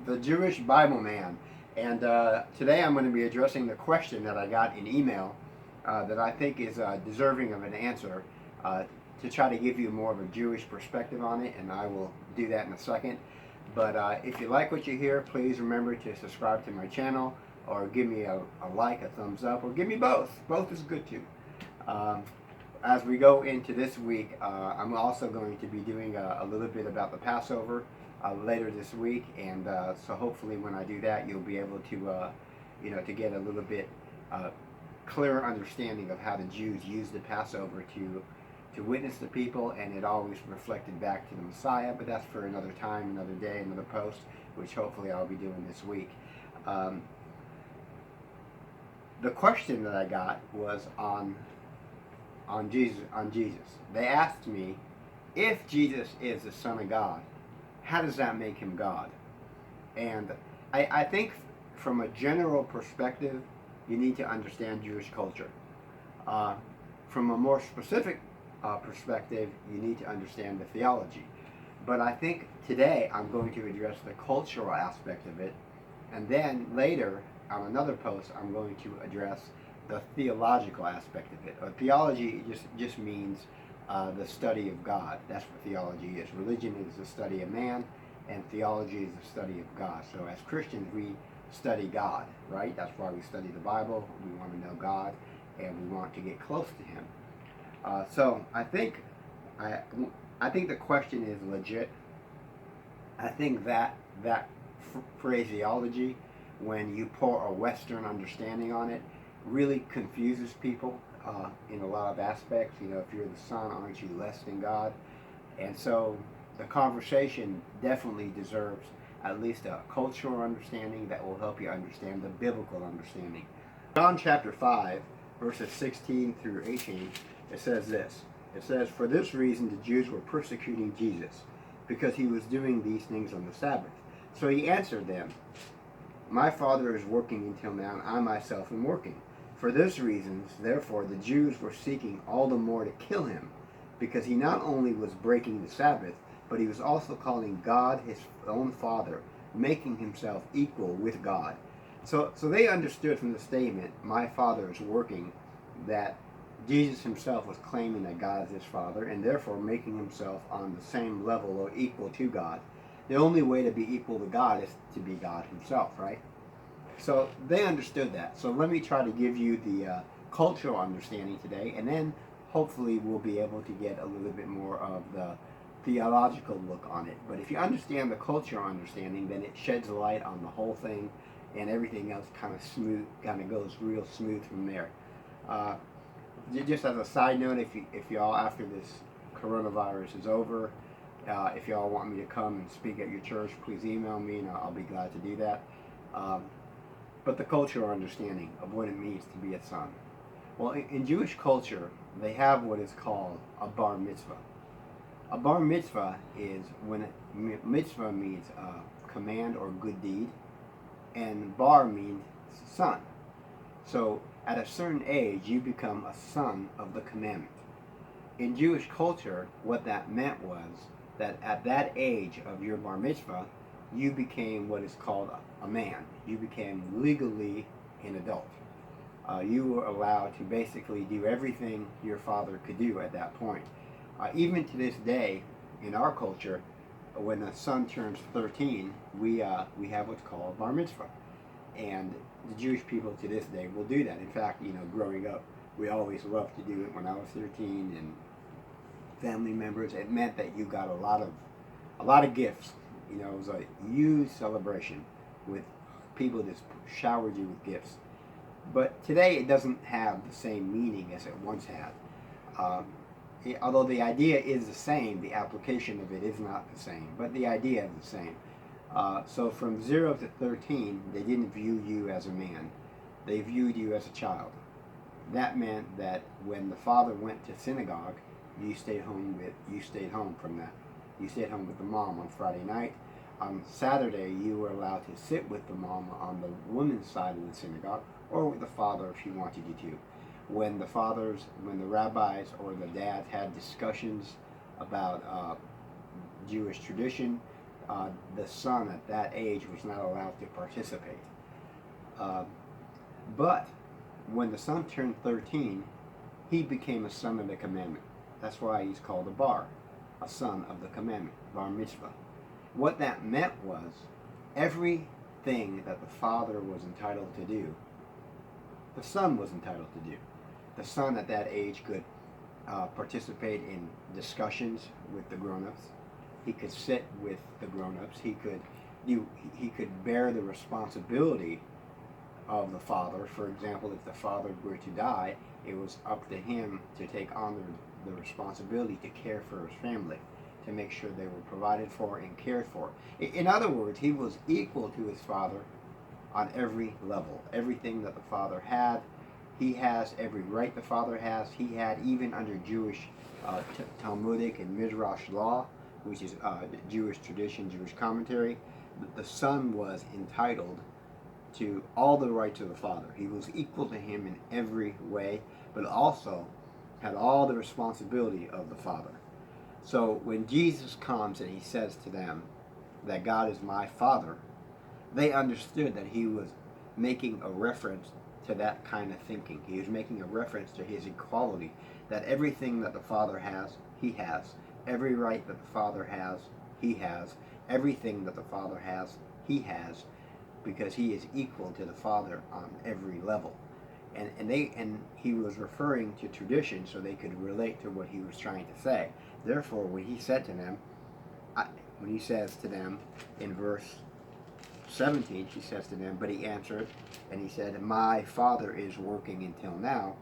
the Jewish Bible Man, and today I'm going to be addressing the question that I got in email that I think is deserving of an answer to try to give you more of a Jewish perspective on it, and I will do that in a second. But if you like what you hear, please remember to subscribe to my channel or give me a like, a thumbs up, or give me both. Both is good too. Um, as we go into this week, I'm also going to be doing a little bit about the Passover later this week, and so hopefully when I do that, you'll be able to, to get a little bit clearer understanding of how the Jews used the Passover to witness the people, and it always reflected back to the Messiah. But that's for another time, another day, another post, which hopefully I'll be doing this week. The question that I got was on Jesus. They asked me, if Jesus is the Son of God, how does that make him God? And I think from a general perspective, you need to understand Jewish culture. From a more specific perspective, you need to understand the theology. But I think today I'm going to address the cultural aspect of it, and then later on another post I'm going to address the theological aspect of it. Theology just means the study of God. That's what theology is. Religion is the study of man, and theology is the study of God. So as Christians, we study God, right? That's why we study the Bible. We want to know God, and we want to get close to Him. So I think the question is legit. I think that phraseology, when you pour a Western understanding on it, really confuses people in a lot of aspects. If you're the Son, aren't you less than God? And so the conversation definitely deserves at least a cultural understanding that will help you understand the biblical understanding. John chapter 5, verses 16 through 18, it says this. It says, "For this reason the Jews were persecuting Jesus, because he was doing these things on the Sabbath. So he answered them, 'My Father is working until now, and I myself am working.' For this reason, therefore, the Jews were seeking all the more to kill him, because he not only was breaking the Sabbath, but he was also calling God his own Father, making himself equal with God." So they understood from the statement, "My Father is working," that Jesus himself was claiming that God is his Father, and therefore making himself on the same level or equal to God. The only way to be equal to God is to be God himself, right? So they understood that. So let me try to give you the cultural understanding today, and then hopefully we'll be able to get a little bit more of the theological look on it. But if you understand the cultural understanding, then it sheds light on the whole thing, and everything else kind of goes real smooth from there. Just as a side note, if y'all, after this coronavirus is over, if y'all want me to come and speak at your church, please email me, and I'll be glad to do that. But the cultural understanding of what it means to be a son. Well, in Jewish culture, they have what is called a bar mitzvah. A bar mitzvah is when mitzvah means command or good deed, and bar means son. So at a certain age, you become a son of the commandment. In Jewish culture, what that meant was that at that age of your bar mitzvah, you became what is called a man. You became legally an adult. You were allowed to basically do everything your father could do at that point. Even to this day, in our culture, when a son turns 13, we have what's called bar mitzvah. And the Jewish people to this day will do that. In fact, growing up, we always loved to do it. When I was 13, and family members, it meant that you got a lot of gifts. It was a huge celebration with people just showered you with gifts. But today it doesn't have the same meaning as it once had. Although the idea is the same, the application of it is not the same, but the idea is the same. So from 0 to 13, they didn't view you as a man. They viewed you as a child. That meant that when the father went to synagogue, you stayed home from that. You stayed home with the mom on Friday night. On Saturday, you were allowed to sit with the mom on the women's side of the synagogue, or with the father if you wanted you to. When the rabbis or the dads had discussions about Jewish tradition, the son at that age was not allowed to participate. Uh, but when the son turned 13, he became a son of the commandment. That's why he's called a bar, a son of the commandment, bar mitzvah. What that meant was everything that the father was entitled to do, the son was entitled to do. The son at that age could participate in discussions with the grown-ups. He could sit with the grown-ups. He could bear the responsibility of the father. For example, if the father were to die, it was up to him to take on the responsibility to care for his family, to make sure they were provided for and cared for. In other words, he was equal to his father on every level. Everything that the father had, he has. Every right the father has, he had, even under Jewish Talmudic and Midrash law, which is Jewish tradition, Jewish commentary. The son was entitled to all the rights of the father. He was equal to him in every way, but also had all the responsibility of the father. So when Jesus comes and he says to them that God is my father, they understood that he was making a reference to that kind of thinking. He was making a reference to his equality, that everything that the father has, he has. Every right that the father has, he has. Everything that the father has, he has, because he is equal to the father on every level. And he was referring to tradition so they could relate to what he was trying to say. Therefore, when he said to them, when he says to them in verse 17, he says to them, but he answered, and he said, my father is working until now.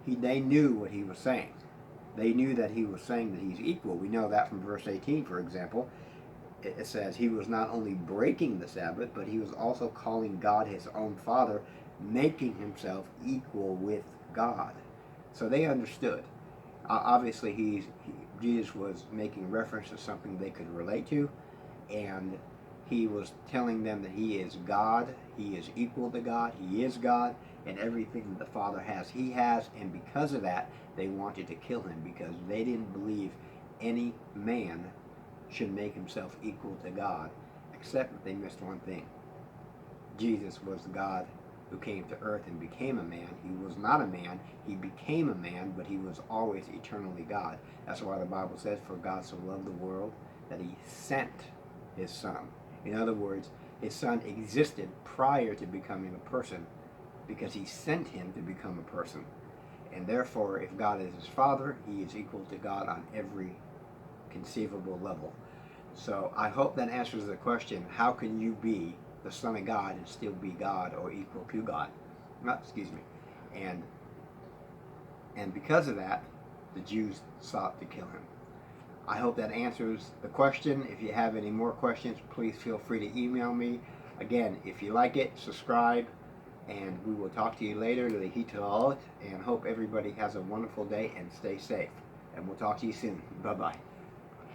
They knew what he was saying. They knew that he was saying that he's equal. We know that from verse 18, for example. It says he was not only breaking the Sabbath, but he was also calling God his own father, making himself equal with God. So they understood. Obviously, Jesus was making reference to something they could relate to, and he was telling them that he is God, he is equal to God, he is God, and everything that the Father has, he has, and because of that, they wanted to kill him, because they didn't believe any man should make himself equal to God, except that they missed one thing. Jesus was God who came to earth and became a man. He was not a man, he became a man, but he was always eternally God. That's why the Bible says, for God so loved the world that he sent his son. In other words, his son existed prior to becoming a person, because he sent him to become a person. And therefore, if God is his father, he is equal to God on every conceivable level. So I hope that answers the question, how can you be the Son of God and still be God or equal to God? And because of that, the Jews sought to kill him. I hope that answers the question. If you have any more questions, please feel free to email me. Again, if you like it, subscribe, and we will talk to you later. And hope everybody has a wonderful day and stay safe. And we'll talk to you soon. Bye-bye.